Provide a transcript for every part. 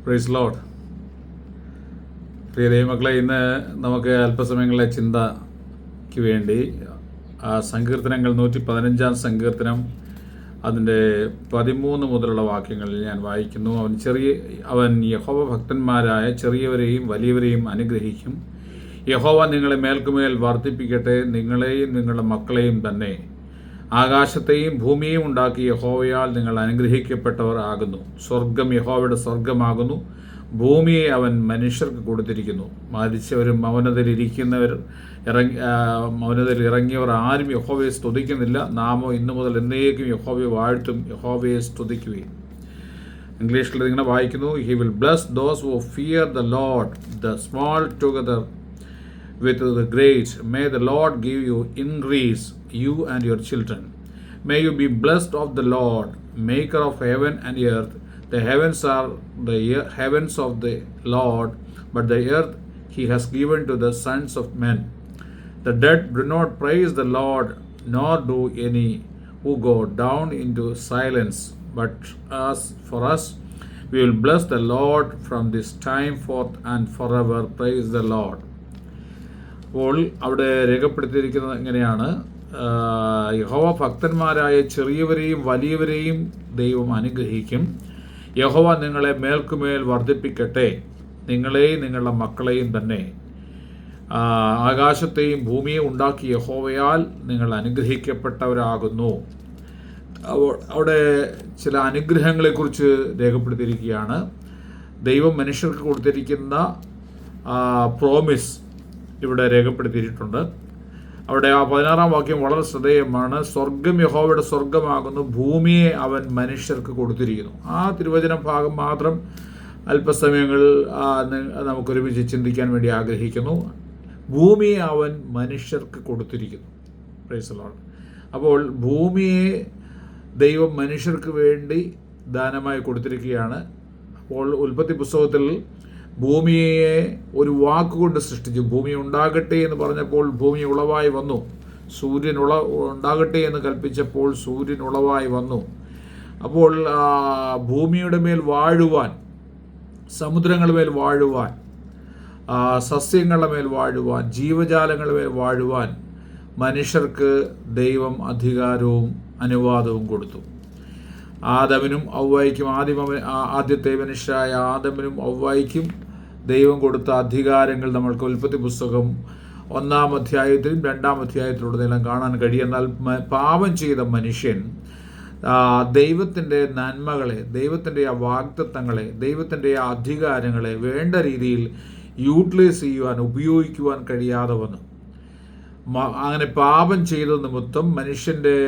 Praise Lord. പ്രിയ ദൈവമക്കളെ, ഇന്ന് നമുക്ക് അല്പസമയങ്ങളിലെ ചിന്തയ്ക്ക് വേണ്ടി സങ്കീർത്തനങ്ങൾ 115 സങ്കീർത്തനം അതിൻ്റെ 13 മുതലുള്ള വാക്യങ്ങളിൽ ഞാൻ വായിക്കുന്നു. അവൻ യഹോവ ഭക്തന്മാരായ ചെറിയവരെയും വലിയവരെയും അനുഗ്രഹിക്കും. യഹോവ നിങ്ങളെ മേൽക്കുമേൽ വർദ്ധിപ്പിക്കട്ടെ, നിങ്ങളെയും നിങ്ങളുടെ മക്കളെയും തന്നെ. ആകാശത്തെയും ഭൂമിയെയും ഉണ്ടാക്കി യഹോവയാൽ നിങ്ങൾ അനുഗ്രഹിക്കപ്പെട്ടവർ ആകുന്നു. സ്വർഗം യഹോവയുടെ സ്വർഗമാകുന്നു, ഭൂമിയെ അവൻ മനുഷ്യർക്ക് കൊടുത്തിരിക്കുന്നു. മരിച്ചവരും മൗനതയിൽ ഇറങ്ങിയവർ ആരും യഹോവയെ സ്തുതിക്കുന്നില്ല. നാമോ ഇന്നു മുതൽ എന്നേക്കും യഹോവയെ വാഴ്ത്തും, യഹോവയെ സ്തുതിക്കുകയും. ഇംഗ്ലീഷിൽ ഇങ്ങനെ വായിക്കുന്നു: He will bless those who fear the Lord, the small together with the great. May the Lord give you increase, you and your children. May you be blessed of the Lord, maker of heaven and earth. The heavens are the heavens of the Lord, but the earth he has given to the sons of men. The dead do not praise the Lord, nor do any who go down into silence. But as for us, we will bless the Lord from this time forth and forever. Praise the Lord. അപ്പോൾ അവിടെ രേഖപ്പെടുത്തിയിരിക്കുന്നത് എങ്ങനെയാണ്? യഹോവ ഭക്തന്മാരായ ചെറിയവരെയും വലിയവരെയും ദൈവം അനുഗ്രഹിക്കും. യഹോവ നിങ്ങളെ മേൽക്കുമേൽ വർദ്ധിപ്പിക്കട്ടെ, നിങ്ങളെയും നിങ്ങളുടെ മക്കളെയും തന്നെ. ആകാശത്തെയും ഭൂമിയെ ഉണ്ടാക്കി യഹോവയാൽ നിങ്ങൾ അനുഗ്രഹിക്കപ്പെട്ടവരാകുന്നു. അവിടെ ചില അനുഗ്രഹങ്ങളെക്കുറിച്ച് രേഖപ്പെടുത്തിയിരിക്കുകയാണ്. ദൈവം മനുഷ്യർക്ക് കൊടുത്തിരിക്കുന്ന പ്രോമിസ് ഇവിടെ രേഖപ്പെടുത്തിയിട്ടുണ്ട്. അവിടെ 16 വാക്യം വളരെ ശ്രദ്ധേയമാണ്. സ്വർഗം യഹോവയുടെ സ്വർഗമാകുന്നു, ഭൂമിയെ അവൻ മനുഷ്യർക്ക് കൊടുത്തിരിക്കുന്നു. ആ തിരുവചന ഭാഗം മാത്രം അല്പസമയങ്ങൾ നമുക്കൊരുമിച്ച് ചിന്തിക്കാൻ വേണ്ടി ആഗ്രഹിക്കുന്നു. ഭൂമിയെ അവൻ മനുഷ്യർക്ക് കൊടുത്തിരിക്കുന്നു. Price the Lord. അപ്പോൾ ഭൂമിയെ ദൈവം മനുഷ്യർക്ക് വേണ്ടി ദാനമായി കൊടുത്തിരിക്കുകയാണ്. അപ്പോൾ ഉൽപ്പത്തി പുസ്തകത്തിൽ ഭൂമിയെ ഒരു വാക്കുകൊണ്ട് സൃഷ്ടിച്ചു. ഭൂമി ഉണ്ടാകട്ടെ എന്ന് പറഞ്ഞപ്പോൾ ഭൂമി ഉളവായി വന്നു. സൂര്യൻ ഉണ്ടാകട്ടെ എന്ന് കൽപ്പിച്ചപ്പോൾ സൂര്യൻ ഉളവായി വന്നു. അപ്പോൾ ഭൂമിയുടെ മേൽ വാഴുവാൻ, സമുദ്രങ്ങളുടെ മേൽ വാഴുവാൻ, സസ്യങ്ങളുടെ മേൽ വാഴുവാൻ, ജീവജാലങ്ങളുടെ മേൽ വാഴുവാൻ മനുഷ്യർക്ക് ദൈവം അധികാരവും അനുവാദവും കൊടുത്തു. ആദമിനും ഔവ്വയ്ക്കും ആദ്യത്തെ മനുഷ്യരായ ആദമിനും ഔവ്വയ്ക്കും ദൈവം കൊടുത്ത അധികാരങ്ങൾ നമ്മൾക്ക് ഉൽപ്പത്തി പുസ്തകം 1-ാം അധ്യായത്തിലും 2-ാം അധ്യായത്തിലുടനീളം കാണാൻ കഴിയും. എന്നാൽ പാപം ചെയ്ത മനുഷ്യൻ ദൈവത്തിൻ്റെ നന്മകളെ, ദൈവത്തിൻ്റെ ആ വാഗ്ദത്തങ്ങളെ, ദൈവത്തിൻ്റെ ആ അധികാരങ്ങളെ വേണ്ട രീതിയിൽ യൂട്ടിലൈസ് ചെയ്യുവാൻ, ഉപയോഗിക്കുവാൻ കഴിയാതെ വന്നു. അങ്ങനെ പാപം ചെയ്ത നിമിത്തം മനുഷ്യൻ്റെ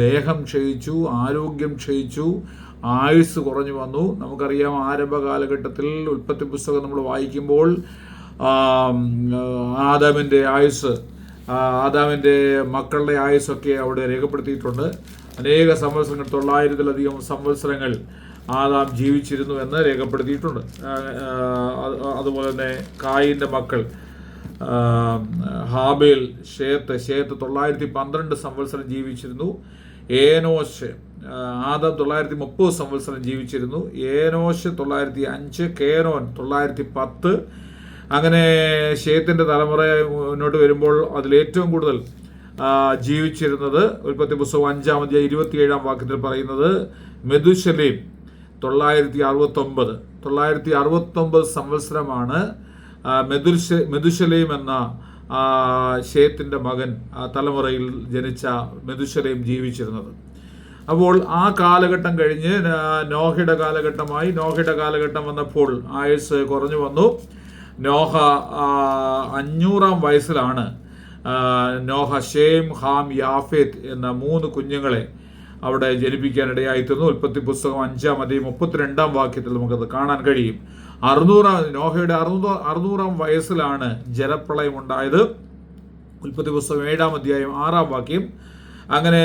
ദേഹം ക്ഷയിച്ചു, ആരോഗ്യം ക്ഷയിച്ചു, ആയുസ് കുറഞ്ഞു വന്നു. നമുക്കറിയാം, ആരംഭ കാലഘട്ടത്തിൽ ഉൽപ്പത്തി പുസ്തകം നമ്മൾ വായിക്കുമ്പോൾ ആദാമിൻ്റെ ആയുസ്, ആദാമിൻ്റെ മക്കളുടെ ആയുസ്സൊക്കെ അവിടെ രേഖപ്പെടുത്തിയിട്ടുണ്ട്. അനേക സംവത്സരങ്ങൾ, 900-ലധികം സംവത്സരങ്ങൾ ആദാം ജീവിച്ചിരുന്നു എന്ന് രേഖപ്പെടുത്തിയിട്ടുണ്ട്. അതുപോലെ തന്നെ കായിൻ്റെ മക്കൾ ഹാബേൽ, ഷേത്ത് 912 സംവത്സരം ജീവിച്ചിരുന്നു. ഏനോശ്, ആദം 930 സംവത്സരം ജീവിച്ചിരുന്നു. ഏനോശ് 905, കേനോൻ 910. അങ്ങനെ ഷേത്തിൻ്റെ തലമുറ മുന്നോട്ട് വരുമ്പോൾ അതിലേറ്റവും കൂടുതൽ ജീവിച്ചിരുന്നത് ഉൽപ്പത്തി പുസ്തകം 5-ാം അധ്യായം 27-ാം വാക്യത്തിൽ പറയുന്നത് മെതുശലേം 969 സംവത്സരമാണ് മെതുശലേം എന്ന ഷേത്തിൻ്റെ മകൻ തലമുറയിൽ ജനിച്ച മെതുശലേം ജീവിച്ചിരുന്നത്. അപ്പോൾ ആ കാലഘട്ടം കഴിഞ്ഞ് നോഹയുടെ കാലഘട്ടമായി. നോഹയുടെ കാലഘട്ടം വന്നപ്പോൾ ആയുസ് കുറഞ്ഞു വന്നു. നോഹ 500-ാം വയസ്സിലാണ് നോഹ ഷേം, ഹാം, യാഫേത്ത് എന്ന 3 കുഞ്ഞുങ്ങളെ അവിടെ ജനിപ്പിക്കാനിടയായിത്തീർന്നു. ഉൽപ്പത്തി പുസ്തകം 5-ാം അധ്യായം 32-ാം വാക്യത്തിൽ നമുക്കത് കാണാൻ കഴിയും. നോഹയുടെ 600-ാം വയസ്സിലാണ് ജലപ്രളയം ഉണ്ടായത്. ഉൽപ്പത്തി പുസ്തകം 7-ാം അധ്യായം 6-ാം വാക്യം. അങ്ങനെ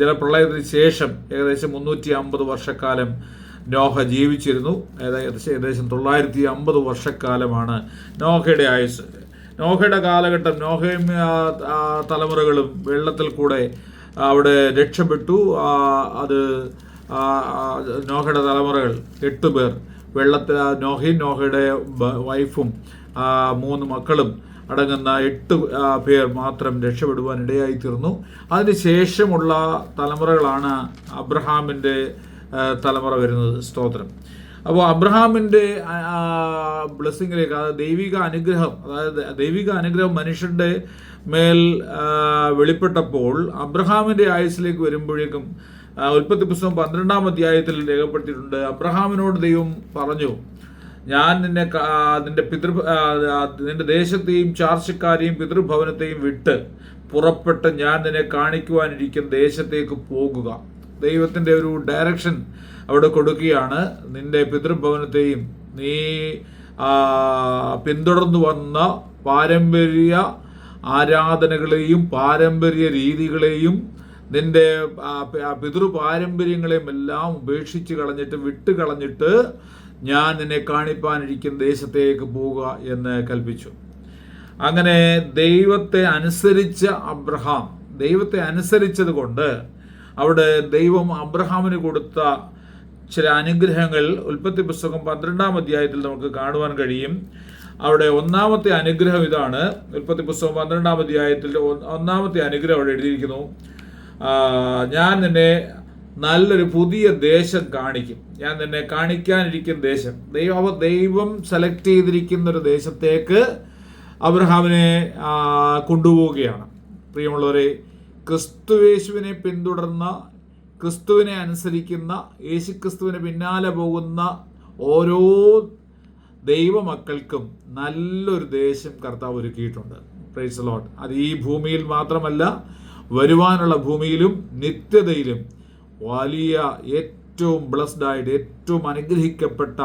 ജലപ്രളയത്തിന് ശേഷം ഏകദേശം 350 വർഷക്കാലം നോഹ ജീവിച്ചിരുന്നു. ഏകദേശം 950 വർഷക്കാലമാണ് നോഹയുടെ ആയുസ്. നോഹയുടെ കാലഘട്ടം, നോഹയും തലമുറകളും വെള്ളത്തിൽ കൂടെ അവിടെ രക്ഷപ്പെട്ടു. അത് നോഹയുടെ തലമുറകൾ 8 പേർ വെള്ളത്തിൽ, നോഹയുടെ വൈഫും 3 മക്കളും അടങ്ങുന്ന 8 പേർ മാത്രം രക്ഷപ്പെടുവാൻ ഇടയായിത്തീർന്നു. അതിനുശേഷമുള്ള തലമുറകളാണ് അബ്രഹാമിൻ്റെ തലമുറ വരുന്നത്. സ്തോത്രം. അപ്പോൾ അബ്രഹാമിൻ്റെ ബ്ലെസ്സിങ്ങിലേക്ക്, അതായത് ദൈവിക അനുഗ്രഹം മനുഷ്യൻ്റെ മേൽ വെളിപ്പെട്ടപ്പോൾ അബ്രഹാമിൻ്റെ ആയുസ്സിലേക്ക് വരുമ്പോഴേക്കും ഉൽപ്പത്തി പുസ്തകം 12-ാം അധ്യായത്തിൽ രേഖപ്പെടുത്തിയിട്ടുണ്ട്. അബ്രഹാമിനോട് ദൈവം പറഞ്ഞു, ഞാൻ നിന്റെ ദേശത്തെയും ചാർച്ചക്കാരെയും പിതൃഭവനത്തെയും വിട്ട് പുറപ്പെട്ട് ഞാൻ നിന്നെ കാണിക്കുവാനിരിക്കുന്ന ദേശത്തേക്ക് പോകുക. ദൈവത്തിൻ്റെ ഒരു ഡയറക്ഷൻ അവിടെ കൊടുക്കുകയാണ്. നിന്റെ പിതൃഭവനത്തെയും നീ പിന്തുടർന്നു വന്ന പാരമ്പര്യ ആരാധനകളെയും പാരമ്പര്യ രീതികളെയും നിന്റെ പിതൃപാരമ്പര്യങ്ങളെയും എല്ലാം ഉപേക്ഷിച്ച് കളഞ്ഞിട്ട് വിട്ടുകളഞ്ഞിട്ട് ഞാൻ നിന്നെ കാണിപ്പാനിരിക്കുന്ന ദേശത്തേക്ക് പോവുക എന്ന് കൽപ്പിച്ചു. അങ്ങനെ ദൈവത്തെ അനുസരിച്ച അബ്രഹാം, ദൈവത്തെ അനുസരിച്ചത് കൊണ്ട് അവിടെ ദൈവം അബ്രഹാമിന് കൊടുത്ത ചില അനുഗ്രഹങ്ങൾ ഉൽപ്പത്തി പുസ്തകം 12-ാം അധ്യായത്തിൽ നമുക്ക് കാണുവാൻ കഴിയും. അവിടെ ഒന്നാമത്തെ അനുഗ്രഹം ഇതാണ്. ഉൽപ്പത്തി പുസ്തകം 12-ാം അധ്യായത്തിൽ ഒന്നാമത്തെ അനുഗ്രഹം അവിടെ എഴുതിയിരിക്കുന്നു, ഞാൻ നിന്നെ നല്ലൊരു പുതിയ ദേശം കാണിക്കും. ഞാൻ നിന്നെ കാണിക്കാനിരിക്കുന്ന ദേശം, ദൈവം സെലക്ട് ചെയ്തിരിക്കുന്ന ഒരു ദേശത്തേക്ക് അബ്രഹാമിനെ കൊണ്ടുപോവുകയാണ്. പ്രിയമുള്ളവരെ, ക്രിസ്തുയേശുവിനെ പിന്തുടർന്ന, ക്രിസ്തുവിനെ അനുസരിക്കുന്ന, യേശുക്രിസ്തുവിന് പിന്നാലെ പോകുന്ന ഓരോ ദൈവമക്കൾക്കും നല്ലൊരു ദേശം കർത്താവ് ഒരുക്കിയിട്ടുണ്ട്. Price the Lord. അത് ഈ ഭൂമിയിൽ മാത്രമല്ല, വരുവാനുള്ള ഭൂമിയിലും നിത്യതയിലും വലിയ ഏറ്റവും ബ്ലസ്ഡ് ആയിട്ട് ഏറ്റവും അനുഗ്രഹിക്കപ്പെട്ട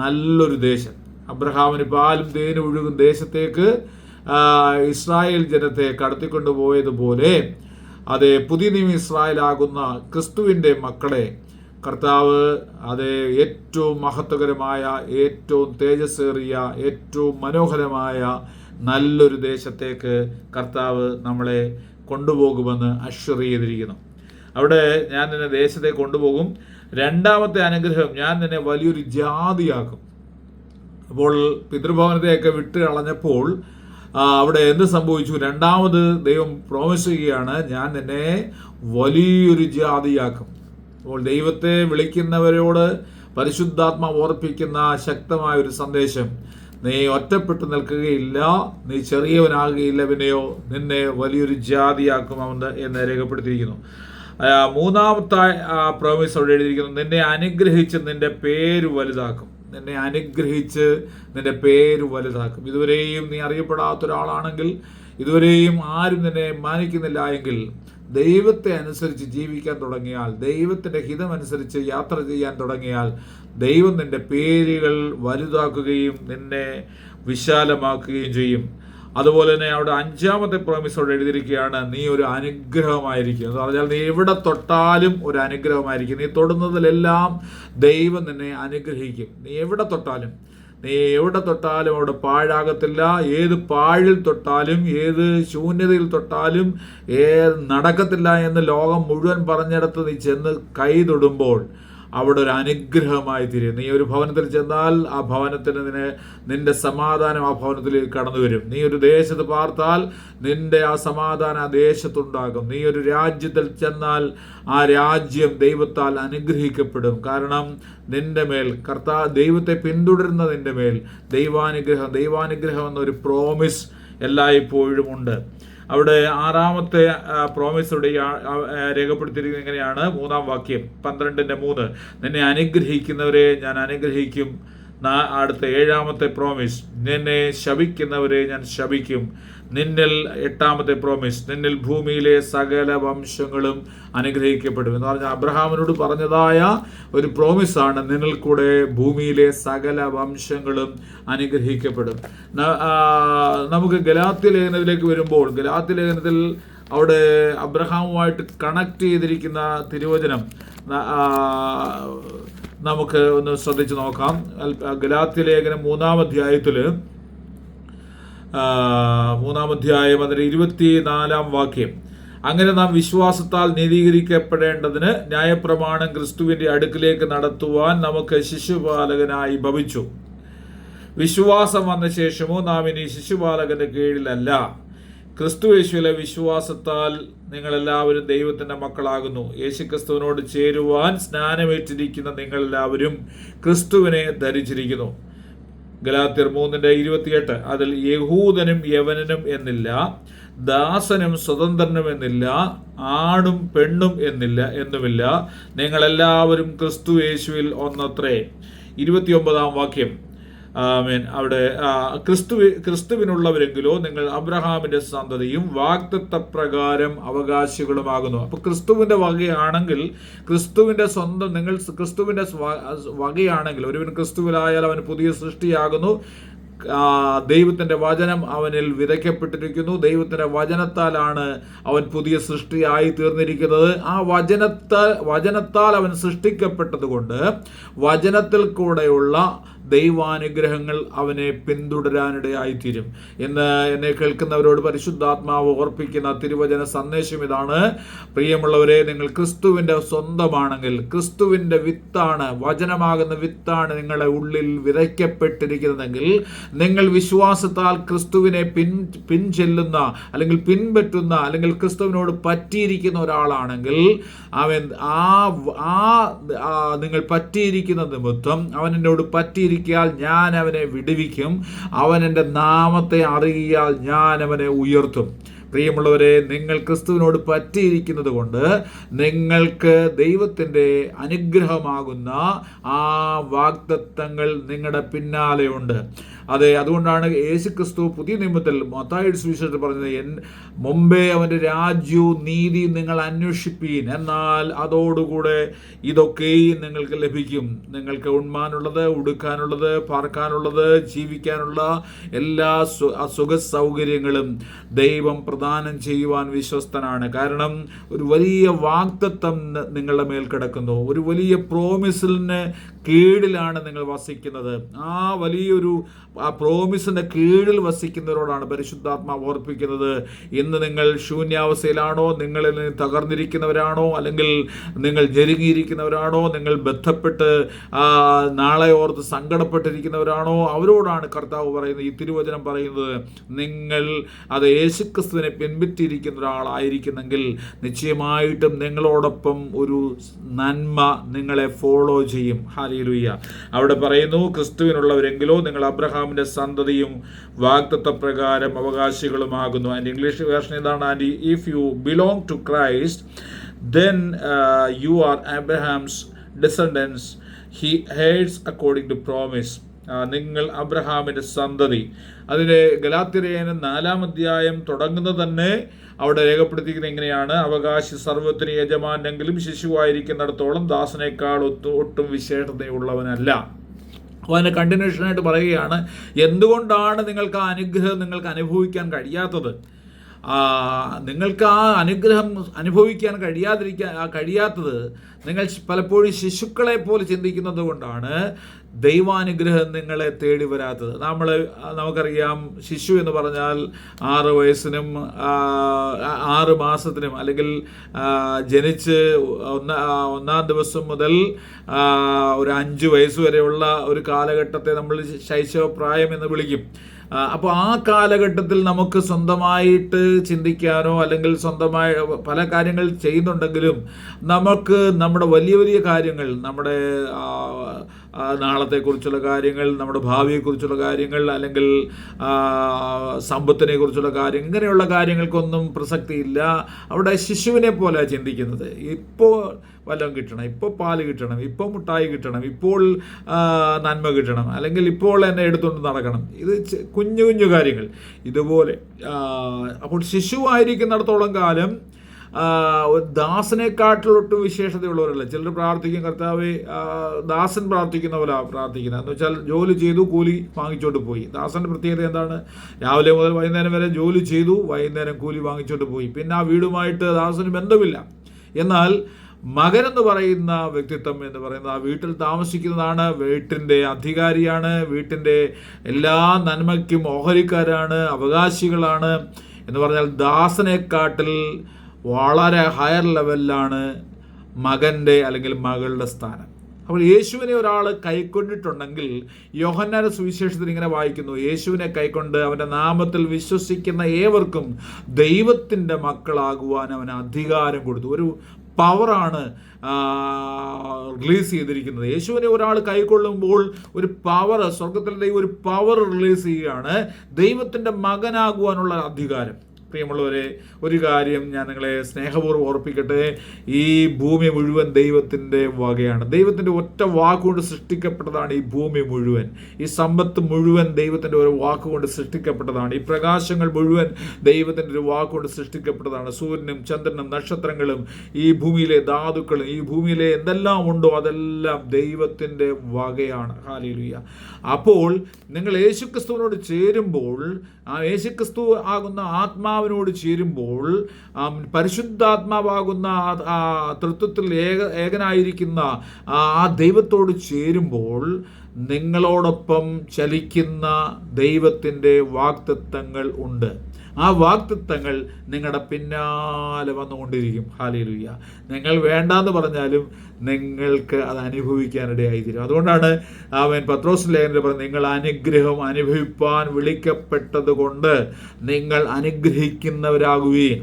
നല്ലൊരു ദേശം, അബ്രഹാമിന് പാലും തേനും ഒഴുകും ദേശത്തേക്ക് ഇസ്രായേൽ ജനത്തെ കടത്തിക്കൊണ്ടുപോയതുപോലെ അത് പുതിയ നിയമ ഇസ്രായേലാകുന്ന ക്രിസ്തുവിൻ്റെ മക്കളെ കർത്താവ് അത് ഏറ്റവും മഹത്വകരമായ, ഏറ്റവും തേജസ്സേറിയ, ഏറ്റവും മനോഹരമായ നല്ലൊരു ദേശത്തേക്ക് കർത്താവ് നമ്മളെ കൊണ്ടുപോകുമെന്ന് അഷ്വർ ചെയ്തിരിക്കുന്നു. അവിടെ ഞാൻ നിന്നെ ദേശത്തേക്ക് കൊണ്ടുപോകും. രണ്ടാമത്തെ അനുഗ്രഹം, ഞാൻ നിന്നെ വലിയൊരു ജാതിയാക്കും. അപ്പോൾ പിതൃഭവനത്തെയൊക്കെ വിട്ട് കളഞ്ഞപ്പോൾ അവിടെ എന്ത് സംഭവിച്ചു? രണ്ടാമത് ദൈവം പ്രോമിസ് ചെയ്യുകയാണ്, ഞാൻ നിന്നെ വലിയൊരു ജാതിയാക്കും. അപ്പോൾ ദൈവത്തെ വിളിക്കുന്നവരോട് പരിശുദ്ധാത്മാവ് ഓർപ്പിക്കുന്ന ശക്തമായൊരു സന്ദേശം, നീ ഒറ്റപ്പെട്ടു നിൽക്കുകയില്ല, നീ ചെറിയവനാകുകയില്ല, പിന്നെയോ നിന്നെ വലിയൊരു ജാതിയാക്കുമെന്ന് എന്ന് രേഖപ്പെടുത്തിയിരിക്കുന്നു. മൂന്നാമത്തെ പ്രോമിസ് അവിടെ എഴുതിയിരിക്കുന്നു, നിന്നെ അനുഗ്രഹിച്ച് നിന്റെ പേര് വലുതാക്കും. നിന്നെ അനുഗ്രഹിച്ച് നിന്റെ പേര് വലുതാക്കും. ഇതുവരെയും നീ അറിയപ്പെടാത്ത ഒരാളാണെങ്കിൽ, ഇതുവരെയും ആരും നിന്നെ മാനിക്കുന്നില്ല എങ്കിൽ, ദൈവത്തെ അനുസരിച്ച് ജീവിക്കാൻ തുടങ്ങിയാൽ, ദൈവത്തിൻ്റെ ഹിതമനുസരിച്ച് യാത്ര ചെയ്യാൻ തുടങ്ങിയാൽ, ദൈവം നിന്റെ പേരുകൾ വലുതാക്കുകയും നിന്നെ വിശാലമാക്കുകയും ചെയ്യും. അതുപോലെ തന്നെ അവിടെ അഞ്ചാമത്തെ പ്രോമിസോട് എഴുതിയിരിക്കുകയാണ്, നീ ഒരു അനുഗ്രഹമായിരിക്കും. എന്ന് പറഞ്ഞാൽ നീ എവിടെ തൊട്ടാലും ഒരു അനുഗ്രഹമായിരിക്കും. നീ തൊടുന്നതിലെല്ലാം ദൈവം നിന്നെ അനുഗ്രഹിക്കും. നീ എവിടെ തൊട്ടാലും അവിടെ പാഴാകത്തില്ല. ഏത് പാഴിൽ തൊട്ടാലും, ഏത് ശൂന്യതയിൽ തൊട്ടാലും നടക്കത്തില്ല എന്ന് ലോകം മുഴുവൻ പറഞ്ഞിടത്ത് നീ ചെന്ന് കൈ തൊടുമ്പോൾ അവിടെ ഒരു അനുഗ്രഹമായി തീരും. നീ ഒരു ഭവനത്തിൽ ചെന്നാൽ ആ ഭവനത്തിന് നിന്റെ സമാധാനം ആ ഭവനത്തിലേക്ക് കടന്നു വരും. നീ ഒരു ദേശത്ത് പാർത്താൽ നിന്റെ ആ സമാധാനം ആ ദേശത്തുണ്ടാകും. നീ ഒരു രാജ്യത്തിൽ ചെന്നാൽ ആ രാജ്യം ദൈവത്താൽ അനുഗ്രഹിക്കപ്പെടും. കാരണം നിന്റെ മേൽ ദൈവത്തെ പിന്തുടരുന്ന നിന്റെ മേൽ ദൈവാനുഗ്രഹം എന്നൊരു പ്രോമിസ് എല്ലായ്പ്പോഴും ഉണ്ട്. അവിടെ ആറാമത്തെ പ്രോമിസ് ഇവിടെ രേഖപ്പെടുത്തിയിരിക്കുന്നത് എങ്ങനെയാണ്? 3-ാം വാക്യം 12:3, നിന്നെ അനുഗ്രഹിക്കുന്നവരെ ഞാൻ അനുഗ്രഹിക്കും. അടുത്ത 7-ാമത്തെ പ്രോമിസ്, നിന്നെ ശപിക്കുന്നവരെ ഞാൻ ശപിക്കും. 8-ാമത്തെ പ്രോമിസ്, നിന്നിൽ ഭൂമിയിലെ സകല വംശങ്ങളും അനുഗ്രഹിക്കപ്പെടും. എന്ന് പറഞ്ഞാൽ അബ്രഹാമിനോട് പറഞ്ഞതായ ഒരു പ്രോമിസാണ്, നിന്നിൽ കൂടെ ഭൂമിയിലെ സകല വംശങ്ങളും അനുഗ്രഹിക്കപ്പെടും. നമുക്ക് ഗലാത്യ ലേഖനത്തിലേക്ക് വരുമ്പോൾ, ഗലാത്യ ലേഖനത്തിൽ അവിടെ അബ്രഹാമുമായിട്ട് കണക്ട് ചെയ്തിരിക്കുന്ന തിരുവചനം നമുക്ക് ഒന്ന് ശ്രദ്ധിച്ച് നോക്കാം. ഗലാത്യ ലേഖനം 3-ാം അധ്യായത്തിൽ 3-ാം അധ്യായം അതിൻ്റെ 24-ാം വാക്യം, അങ്ങനെ നാം വിശ്വാസത്താൽ നീതീകരിക്കപ്പെടേണ്ടതിന് ന്യായപ്രമാണം ക്രിസ്തുവിന്റെ അടുക്കിലേക്ക് നടത്തുവാൻ നമുക്ക് ശിശുപാലകനായി ഭവിച്ചു. വിശ്വാസം വന്ന ശേഷമോ നാം ഇനി ശിശുപാലകന്റെ കീഴിലല്ല. ക്രിസ്തുയേശുവിലെ വിശ്വാസത്താൽ നിങ്ങളെല്ലാവരും ദൈവത്തിന്റെ മക്കളാകുന്നു. യേശുക്രിസ്തുവിനോട് ചേരുവാൻ സ്നാനമേറ്റിരിക്കുന്ന നിങ്ങളെല്ലാവരും ക്രിസ്തുവിനെ ധരിച്ചിരിക്കുന്നു. ഗലാത്യർ 3:28. അതിൽ യഹൂദനും യവനനും എന്നില്ല, ദാസനും സ്വതന്ത്രനും എന്നില്ല, ആണും പെണ്ണും എന്നുമില്ല, നിങ്ങളെല്ലാവരും ക്രിസ്തു യേശുവിൽ ഒന്നത്രേ. 29 വാക്യം. അവിടെ ക്രിസ്തുവിനുള്ളവരെങ്കിലോ നിങ്ങൾ അബ്രഹാമിന്റെ സന്തതിയും വാഗ്ദത്തപ്രകാരം അവകാശികളുമാകുന്നു. അപ്പൊ ക്രിസ്തുവിന്റെ വകയാണെങ്കിൽ, ക്രിസ്തുവിന്റെ സ്വന്തം, നിങ്ങൾ ക്രിസ്തുവിന്റെ വകയാണെങ്കിൽ, ഒരുവൻ ക്രിസ്തുവിലായാൽ അവൻ പുതിയ സൃഷ്ടിയാകുന്നു. ദൈവത്തിന്റെ വചനം അവനിൽ വിതയ്ക്കപ്പെട്ടിരിക്കുന്നു. ദൈവത്തിന്റെ വചനത്താലാണ് അവൻ പുതിയ സൃഷ്ടിയായി തീർന്നിരിക്കുന്നത്. ആ വചനത്താൽ അവൻ സൃഷ്ടിക്കപ്പെട്ടത് കൊണ്ട് വചനത്തിൽ കൂടെയുള്ള ദൈവാനുഗ്രഹങ്ങൾ അവനെ പിന്തുടരാനിടയായിത്തീരും എന്ന് എന്നെ കേൾക്കുന്നവരോട് പരിശുദ്ധാത്മാവ് ഓർപ്പിക്കുന്ന തിരുവചന സന്ദേശം ഇതാണ്. പ്രിയമുള്ളവരെ, നിങ്ങൾ ക്രിസ്തുവിന്റെ സ്വന്തമാണെങ്കിൽ, ക്രിസ്തുവിന്റെ വിത്താണ്, വചനമാകുന്ന വിത്താണ് നിങ്ങളുടെ ഉള്ളിൽ വിതയ്ക്കപ്പെട്ടിരിക്കുന്നതെങ്കിൽ, നിങ്ങൾ വിശ്വാസത്താൽ ക്രിസ്തുവിനെ പിൻചെല്ലുന്ന അല്ലെങ്കിൽ പിൻപറ്റുന്ന അല്ലെങ്കിൽ ക്രിസ്തുവിനോട് പറ്റിയിരിക്കുന്ന ഒരാളാണെങ്കിൽ, അവൻ നിങ്ങൾ പറ്റിയിരിക്കുന്ന നിമിത്തം അവൻ എന്നോട് പറ്റിയിരിക്കാൽ ഞാൻ അവനെ വിടുവിക്കും, അവൻ എൻ്റെ നാമത്തെ അറിയാൽ ഞാൻ അവനെ ഉയർത്തും. പ്രിയമുള്ളവരെ, നിങ്ങൾ ക്രിസ്തുവിനോട് പറ്റിയിരിക്കുന്നത് കൊണ്ട് നിങ്ങൾക്ക് ദൈവത്തിൻ്റെ അനുഗ്രഹമാകുന്ന ആ വാഗ്ദത്തങ്ങൾ നിങ്ങളുടെ പിന്നാലെയുണ്ട്. അതെ, അതുകൊണ്ടാണ് യേശുക്രിസ്തു പുതിയ നിയമത്തിൽ മത്തായിയുടെ സുവിശേഷത്തിൽ പറഞ്ഞത്, മുമ്പേ അവൻ്റെ രാജ്യവും നീതിയും നിങ്ങൾ അന്വേഷിപ്പീൻ, എന്നാൽ അതോടുകൂടെ ഇതൊക്കെയും നിങ്ങൾക്ക് ലഭിക്കും. നിങ്ങൾക്ക് ഉണ്മാനുള്ളത്, ഉടുക്കാനുള്ളത്, പാർക്കാനുള്ളത്, ജീവിക്കാനുള്ള എല്ലാ സുഖ സൗകര്യങ്ങളും ദൈവം പ്രദാനം ചെയ്യുവാൻ വിശ്വസ്തനാണ്. കാരണം ഒരു വലിയ വാഗ്ദത്തം നിങ്ങളുടെ മേൽ കിടക്കുന്നു. ഒരു വലിയ പ്രോമിസിന് കീഴിലാണ് നിങ്ങൾ വസിക്കുന്നത്. ആ വലിയൊരു പ്രോമിസിന്റെ കീഴിൽ വസിക്കുന്നവരോടാണ് പരിശുദ്ധാത്മാവ് ഓർപ്പിക്കുന്നത്. ഇന്ന് നിങ്ങൾ ശൂന്യാവസ്ഥയിലാണോ, നിങ്ങളിൽ തകർന്നിരിക്കുന്നവരാണോ, അല്ലെങ്കിൽ നിങ്ങൾ ഞെരുങ്ങിയിരിക്കുന്നവരാണോ, നിങ്ങൾ ബന്ധപ്പെട്ട് നാളെ ഓർത്ത് സങ്കടപ്പെട്ടിരിക്കുന്നവരാണോ, അവരോടാണ് കർത്താവ് പറയുന്നത്, ഈ തിരുവചനം പറയുന്നത്. നിങ്ങൾ അത് യേശുക്രിസ്തുവിനെ പിൻപറ്റിയിരിക്കുന്ന ഒരാളായിരിക്കുന്നെങ്കിൽ നിശ്ചയമായിട്ടും നിങ്ങളോടൊപ്പം ഒരു നന്മ നിങ്ങളെ ഫോളോ ചെയ്യും. ഹല്ലേലൂയ. അവിടെ പറയുന്നു, ക്രിസ്തുവിനുള്ളവരെങ്കിലോ നിങ്ങൾ അബ്രഹാമിന്റെ സന്തതിയും വാഗ്ദത്തപ്രകാരം അവകാശികളുമാകുന്നു. ആൻഡ് ഇംഗ്ലീഷ് വേർഷൻ ഇതാണ്, and if you belong to Christ then you are Abraham's descendants, he heirs according to promise. നിങ്ങൾ അബ്രഹാമിന്റെ സന്തതി. അതിന്റെ ഗലാത്യലേഖനം 4-ാം അധ്യായം തുടങ്ങുന്നത് തന്നെ അവിടെ രേഖപ്പെടുത്തിയിരിക്കുന്നത് എങ്ങനെയാണ്? അവകാശി സർവ്വത്തിന് യജമാനെങ്കിലും ശിശുവായിരിക്കുന്നിടത്തോളം ദാസനേക്കാൾ ഒട്ടും വിശേഷതയുള്ളവനല്ല. അപ്പോൾ അതിൻ്റെ കണ്ടിന്യൂഷനായിട്ട് പറയുകയാണ്, എന്തുകൊണ്ടാണ് നിങ്ങൾക്ക് ആ അനുഗ്രഹം നിങ്ങൾക്ക് അനുഭവിക്കാൻ കഴിയാത്തത്? നിങ്ങൾക്ക് ആ അനുഗ്രഹം അനുഭവിക്കാൻ കഴിയാത്തത് നിങ്ങൾ പലപ്പോഴും ശിശുക്കളെ പോലെ ചിന്തിക്കുന്നത് കൊണ്ടാണ് ദൈവാനുഗ്രഹം നിങ്ങളെ തേടി വരാത്തത്. നമുക്കറിയാം, ശിശു എന്ന് പറഞ്ഞാൽ 6 വയസ്സിനും 6 മാസത്തിനും അല്ലെങ്കിൽ ജനിച്ച് 1-ാം ദിവസം മുതൽ ഒരു 5 വയസ്സ് വരെയുള്ള ഒരു കാലഘട്ടത്തെ നമ്മൾ ശൈശവപ്രായം എന്ന് വിളിക്കും. അപ്പോൾ ആ കാലഘട്ടത്തിൽ നമുക്ക് സ്വന്തമായിട്ട് ചിന്തിക്കാനോ അല്ലെങ്കിൽ സ്വന്തമായി പല കാര്യങ്ങൾ ചെയ്യുന്നുണ്ടെങ്കിലും നമുക്ക് നമ്മുടെ വലിയ വലിയ കാര്യങ്ങൾ, നമ്മുടെ നാളത്തെക്കുറിച്ചുള്ള കാര്യങ്ങൾ, നമ്മുടെ ഭാവിയെക്കുറിച്ചുള്ള കാര്യങ്ങൾ, അല്ലെങ്കിൽ സമ്പത്തിനെ കുറിച്ചുള്ള കാര്യങ്ങൾ, ഇങ്ങനെയുള്ള കാര്യങ്ങൾക്കൊന്നും പ്രസക്തിയില്ല. അവിടെ ശിശുവിനെ പോലെ ചിന്തിക്കുന്നത്. ഇപ്പോൾ വല്ലതും കിട്ടണം, ഇപ്പോൾ പാല് കിട്ടണം, ഇപ്പോൾ മുട്ടായി കിട്ടണം, ഇപ്പോൾ നന്മ കിട്ടണം, അല്ലെങ്കിൽ ഇപ്പോൾ എന്നെ എടുത്തുകൊണ്ട് നടക്കണം. ഇത് കുഞ്ഞു കുഞ്ഞു കാര്യങ്ങൾ ഇതുപോലെ. അപ്പോൾ ശിശുവായിരിക്കുന്നിടത്തോളം കാലം ദാസനെക്കാട്ടിലൊട്ടും വിശേഷതയുള്ളവരല്ല. ചിലർ പ്രാർത്ഥിക്കും, കർത്താവേ, ദാസൻ പ്രാർത്ഥിക്കുന്ന പോലെ പ്രാർത്ഥിക്കുന്നത് എന്ന് വെച്ചാൽ ജോലി ചെയ്തു, കൂലി വാങ്ങിച്ചോണ്ട് പോയി. ദാസന്റെ പ്രത്യേകത എന്താണ്? രാവിലെ മുതൽ വൈകുന്നേരം വരെ ജോലി ചെയ്തു, വൈകുന്നേരം കൂലി വാങ്ങിച്ചോണ്ട് പോയി. പിന്നെ ആ വീടുമായിട്ട് ദാസന് ബന്ധമില്ല. എന്നാൽ മകനെന്ന് പറയുന്ന വ്യക്തിത്വം എന്ന് പറയുന്നത് ആ വീട്ടിൽ താമസിക്കുന്നതാണ്, വീട്ടിൻ്റെ അധികാരിയാണ്, വീട്ടിൻ്റെ എല്ലാ നന്മയ്ക്കും ഓഹരിക്കാരാണ്, അവകാശികളാണ്. എന്ന് പറഞ്ഞാൽ ദാസനെക്കാട്ടിൽ വളരെ ഹയർ ലെവലിലാണ് മകൻ്റെ അല്ലെങ്കിൽ മകളുടെ സ്ഥാനം. അപ്പോൾ യേശുവിനെ ഒരാൾ കൈക്കൊണ്ടിട്ടുണ്ടെങ്കിൽ യോഹന്നാന്റെ സുവിശേഷത്തിൽ ഇങ്ങനെ വായിക്കുന്നു, യേശുവിനെ കൈക്കൊണ്ട് അവൻ്റെ നാമത്തിൽ വിശ്വസിക്കുന്ന ഏവർക്കും ദൈവത്തിൻ്റെ മക്കളാകുവാൻ അവന് അധികാരം കൊടുത്തു. ഒരു പവറാണ് റിലീസ് ചെയ്തിരിക്കുന്നത്. യേശുവിനെ ഒരാൾ കൈക്കൊള്ളുമ്പോൾ ഒരു പവർ, സ്വർഗത്തിലെ ഒരു പവർ റിലീസ് ചെയ്യുകയാണ്, ദൈവത്തിൻ്റെ മകനാകുവാനുള്ള അധികാരം. പ്രിയമുള്ളവരെ, ഒരു കാര്യം ഞാൻ നിങ്ങളെ സ്നേഹപൂർവ്വം ഓർപ്പിക്കട്ടെ, ഈ ഭൂമി മുഴുവൻ ദൈവത്തിൻ്റെ വകയാണ്. ദൈവത്തിൻ്റെ ഒറ്റ വാക്കുകൊണ്ട് സൃഷ്ടിക്കപ്പെട്ടതാണ് ഈ ഭൂമി മുഴുവൻ. ഈ സമ്പത്ത് മുഴുവൻ ദൈവത്തിൻ്റെ ഒരു വാക്കുകൊണ്ട് സൃഷ്ടിക്കപ്പെട്ടതാണ്. ഈ പ്രകാശങ്ങൾ മുഴുവൻ ദൈവത്തിൻ്റെ ഒരു വാക്കുകൊണ്ട് സൃഷ്ടിക്കപ്പെട്ടതാണ്. സൂര്യനും ചന്ദ്രനും നക്ഷത്രങ്ങളും ഈ ഭൂമിയിലെ ധാതുക്കളും ഈ ഭൂമിയിലെ എന്തെല്ലാം ഉണ്ടോ അതെല്ലാം ദൈവത്തിൻ്റെ വകയാണ്. ഹല്ലേലൂയ. അപ്പോൾ നിങ്ങൾ യേശുക്രിസ്തുവിനോട് ചേരുമ്പോൾ, ആ യേശുക്രിസ്തു ആകുന്ന ആത്മാവിനോട് ചേരുമ്പോൾ, പരിശുദ്ധാത്മാവാകുന്ന തൃത്വത്തിൽ ഏകനായിരിക്കുന്ന ആ ദൈവത്തോട് ചേരുമ്പോൾ നിങ്ങളോടൊപ്പം ചലിക്കുന്ന ദൈവത്തിൻ്റെ വാഗ്ദത്തങ്ങൾ ഉണ്ട്. ആ വാഗ്ദത്തങ്ങൾ നിങ്ങളുടെ പിന്നാലെ വന്നുകൊണ്ടിരിക്കും. ഹല്ലേലൂയ. നിങ്ങൾ വേണ്ടാന്ന് പറഞ്ഞാലും നിങ്ങൾക്ക് അത് അനുഭവിക്കാനിടയായിത്തീരും. അതുകൊണ്ടാണ് പത്രോസ് ലേഖനത്തിൽ പറയുന്നത്, നിങ്ങൾ അനുഗ്രഹം അനുഭവിപ്പാൻ വിളിക്കപ്പെട്ടത് കൊണ്ട് നിങ്ങൾ അനുഗ്രഹിക്കുന്നവരാകുകയും